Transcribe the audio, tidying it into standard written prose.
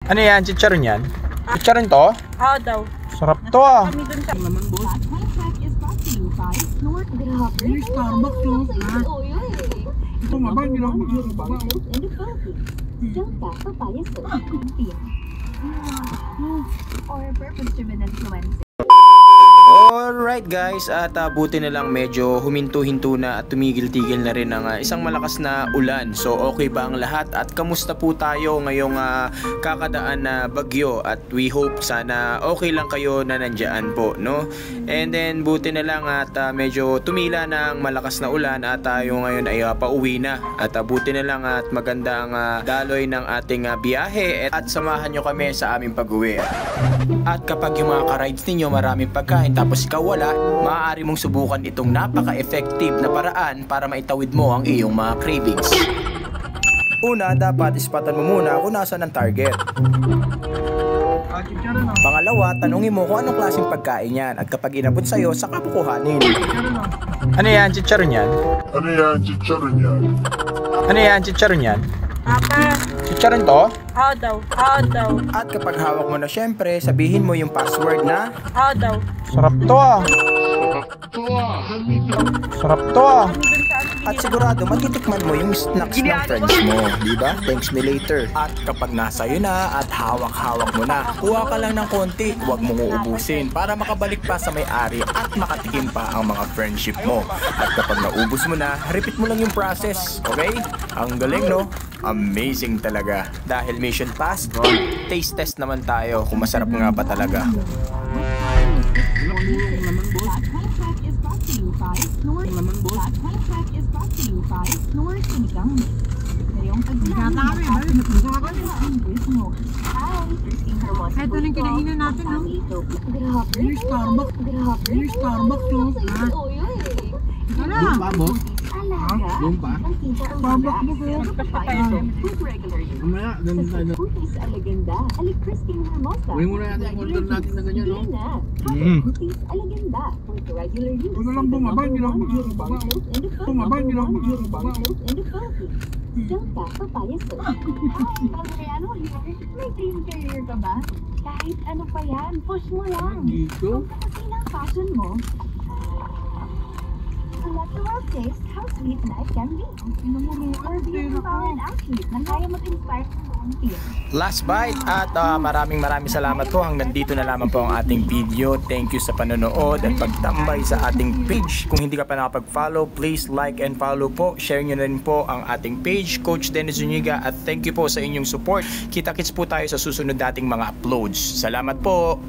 Ano yan? Chicharon yan? Chicharon to? Oo daw. Sarap to ah. Kami dun sa... Naman boss. Yung Starbucks to. Ito mabang, hindi lang makakababa. Or purpose-driven influence. Alright guys, at buti na lang medyo huminto-hinto na at tumigil-tigil na rin ang isang malakas na ulan. So okay ba ang lahat? At kamusta po tayo ngayong kakadaan na bagyo? At we hope sana okay lang kayo na nandyan po, no? And then buti na lang at medyo tumila na ang malakas na ulan at tayo ngayon ay pauwi na. At buti na lang at maganda ang daloy ng ating biyahe at samahan nyo kami sa aming pag-uwi. At kapag yung mga ka-rides ninyo maraming pagkain tapos ikaw wala, maaari mong subukan itong napaka-effective na paraan para maitawid mo ang iyong mga cravings. Una, dapat ispatan mo muna kung nasaan ang target. Pangalawa, tanungin mo kung anong klaseng pagkain yan at kapag inabot sa'yo, saka kukuhanin. Ano yan? Chicharon yan? Ano yan? Chicharon yan? Ano yan? Chicharon yan? Papa. Chicharon to? Oo daw. Oo daw. At kapag hawak mo na syempre, sabihin mo yung password na Oo daw. sarap to ah. Sarap to ah. Kami dun sa... At sigurado matitikman mo yung snacks ng friends mo, di ba? Thanks me later. At kapag nasa iyo na at hawak-hawak mo na, kuha ka lang ng konti, huwag mong uubusin para makabalik pa sa may-ari at makatikim pa ang mga friendship mo. At kapag naubos mo na, repeat mo lang yung process, okay? Ang galing, no? Amazing talaga. Dahil mission passed, taste test naman tayo kung masarap nga ba talaga. Ito lang kinahinan natin, no? Yung Starbucks. Yung Starbucks to. Ito na. Lumpa mo? Lumpa? Starbucks mo ko. Mamaya, ganun tayo. Uwi muna natin yung order natin na ganyan, no? Huwag na lang bumaba, hindi lang makakababa. Bumaba, hindi lang makakababa. May dream career ka ba? Kahit ano pa yan, push mo lang. Dito? Kung kapatid ang passion mo, let the world taste how sweet life can be. Or be an empowered athlete na kaya mag-inspire sa buong team. Last bite at maraming salamat po. Hanggang dito na lamang po ang ating video. Thank you sa panonood at pagtambay sa ating page. Kung hindi ka pa nakapag-follow, please like and follow po. Share nyo na rin po ang ating page, Coach Dennis Zuniga, at thank you po sa inyong support. Kita-kits po tayo sa susunod nating mga uploads. Salamat po!